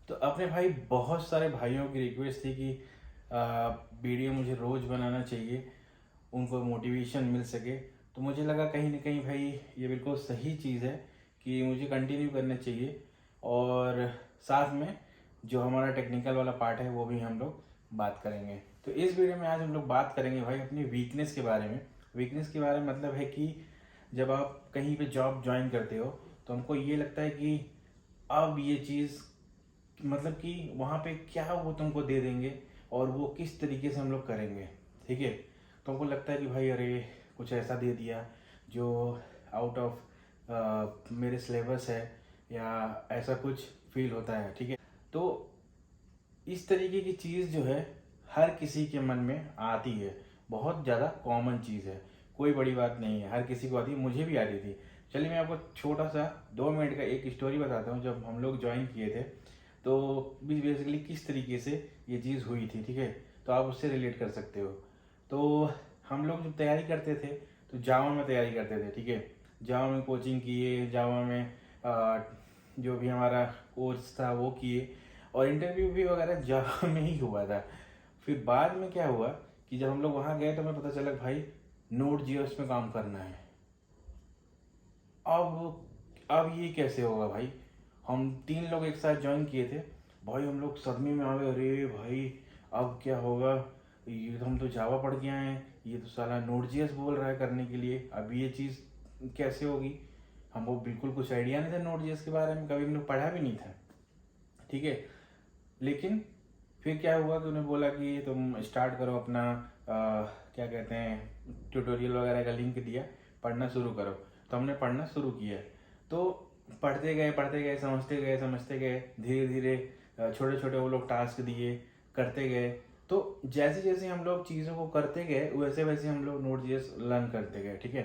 तो अपने भाई बहुत सारे भाइयों की रिक्वेस्ट थी कि वीडियो मुझे रोज़ बनाना चाहिए, उनको मोटिवेशन मिल सके। तो मुझे लगा कहीं ना कहीं भाई ये बिल्कुल सही चीज़ है कि मुझे कंटिन्यू करना चाहिए। और साथ में जो हमारा टेक्निकल वाला पार्ट है वो भी हम लोग बात करेंगे। तो इस वीडियो में आज हम लोग बात करेंगे भाई अपनी वीकनेस के बारे में। वीकनेस के बारे में मतलब है कि जब आप कहीं पे जॉब ज्वाइन करते हो तो हमको ये लगता है कि अब ये चीज़ मतलब कि वहाँ पे क्या वो तुमको दे देंगे और वो किस तरीके से हम लोग करेंगे। ठीक है। तो हमको लगता है कि भाई अरे कुछ ऐसा दे दिया जो आउट ऑफ मेरे सिलेबस है या ऐसा कुछ फील होता है। ठीक है। तो इस तरीके की चीज़ जो है हर किसी के मन में आती है, बहुत ज़्यादा कॉमन चीज़ है, कोई बड़ी बात नहीं है, हर किसी को आती है, मुझे भी आती थी। चलिए मैं आपको छोटा सा 2 मिनट का एक स्टोरी बताता हूँ। जब हम लोग ज्वाइन किए थे तो बेसिकली किस तरीके से ये चीज़ हुई थी। ठीक है। तो आप उससे रिलेट कर सकते हो। तो हम लोग जब तैयारी करते थे तो जावा में तैयारी करते थे। ठीक है। जावा में कोचिंग किए, जावा में आ, जो भी हमारा कोर्स था वो किए और इंटरव्यू भी वगैरह जावा में ही हुआ था। फिर बाद में क्या हुआ कि जब हम लोग वहाँ गए तो हमें पता चला भाई नोड जीएस में काम करना है। अब ये कैसे होगा भाई। हम 3 लोग एक साथ ज्वाइन किए थे। भाई हम लोग सदमे में आ गए, अरे भाई अब क्या होगा, ये तो हम तो जावा पढ़ के आए हैं, ये तो साला नोड जीएस बोल रहा है करने के लिए, अब ये चीज़ कैसे होगी। हमको बिल्कुल कुछ आइडिया नहीं था नोड जीएस के बारे में, कभी हमने पढ़ा भी नहीं था। ठीक है। लेकिन फिर क्या हुआ कि उन्हें बोला कि तुम स्टार्ट करो अपना क्या कहते हैं ट्यूटोरियल वगैरह का लिंक दिया, पढ़ना शुरू करो। तो हमने पढ़ना शुरू किया। तो पढ़ते गए समझते गए धीरे धीरे छोटे छोटे वो लोग टास्क दिए, करते गए। तो जैसे जैसे हम लोग चीज़ों को करते गए वैसे वैसे हम लोग नोड जीएस लर्न करते गए। ठीक है।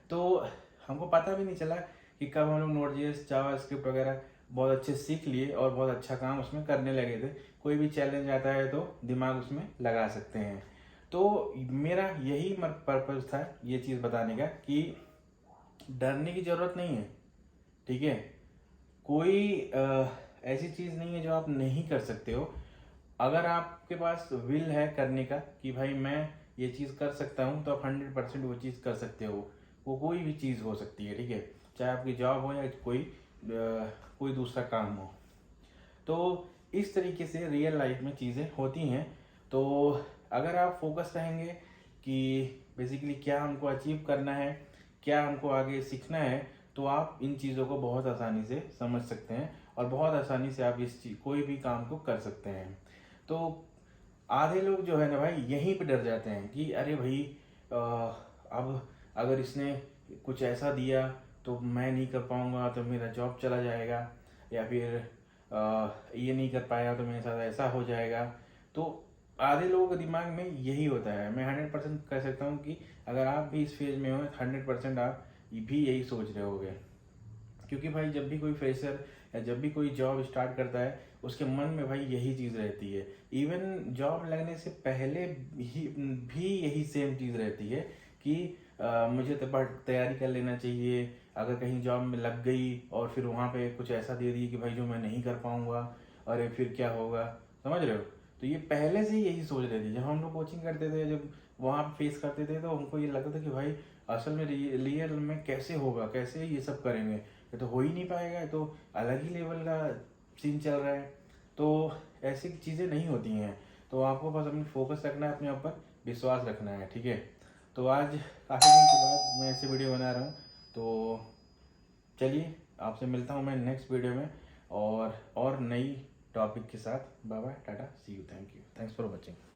तो हमको पता भी नहीं चला कि कब हम लोग नोड जीएस जावा स्क्रिप्ट वगैरह बहुत अच्छे सीख लिए और बहुत अच्छा काम उसमें करने लगे थे। कोई भी चैलेंज आता है तो दिमाग उसमें लगा सकते हैं। तो मेरा यही पर्पज था ये चीज़ बताने का कि डरने की ज़रूरत नहीं है। ठीक है। कोई ऐसी चीज़ नहीं है जो आप नहीं कर सकते हो। अगर आपके पास विल है करने का कि भाई मैं ये चीज़ कर सकता हूँ तो आप 100% वो चीज़ कर सकते हो। वो कोई भी चीज़ हो सकती है। ठीक है। चाहे आपकी जॉब हो या कोई दूसरा काम हो। तो इस तरीके से रियल लाइफ में चीज़ें होती हैं। तो अगर आप फोकस रहेंगे कि बेसिकली क्या हमको अचीव करना है, क्या हमको आगे सीखना है, तो आप इन चीज़ों को बहुत आसानी से समझ सकते हैं और बहुत आसानी से आप इस चीज कोई भी काम को कर सकते हैं। तो आधे लोग जो है ना भाई यहीं पे डर जाते हैं कि अरे भाई अब अगर इसने कुछ ऐसा दिया तो मैं नहीं कर पाऊंगा तो मेरा जॉब चला जाएगा, या फिर ये नहीं कर पाया तो मेरे साथ ऐसा हो जाएगा। तो आधे लोगों के दिमाग में यही होता है। मैं 100% कह सकता हूँ कि अगर आप भी इस फेज में हो 100% आप भी यही सोच रहे होगे। क्योंकि भाई जब भी कोई फ्रेशर या जब भी कोई जॉब स्टार्ट करता है उसके मन में भाई यही चीज़ रहती है। इवन जॉब लगने से पहले भी यही सेम चीज़ रहती है कि मुझे तो तैयारी कर लेना चाहिए। अगर कहीं जॉब में लग गई और फिर वहाँ पे कुछ ऐसा दे दिए कि भाई जो मैं नहीं कर पाऊँगा, अरे फिर क्या होगा। समझ रहे हो। तो ये पहले से ही यही सोच रहे थे। जब हम लोग कोचिंग करते थे, जब वहाँ पे फेस करते थे तो हमको ये लगता था कि भाई असल में रियल में कैसे होगा, कैसे ये सब करेंगे, ये तो हो ही नहीं पाएगा, ये तो अलग ही लेवल का सीन चल रहा है। तो ऐसी चीज़ें नहीं होती हैं। तो आपको बस अपनी फोकस रखना है, अपने ऊपर विश्वास रखना है। ठीक है। तो आज काफ़ी दिन के बाद मैं ऐसे वीडियो बना रहा हूँ। तो चलिए आपसे मिलता हूँ मैं नेक्स्ट वीडियो में और नई टॉपिक के साथ। Bye bye, tata, see you, thank you, thanks for watching.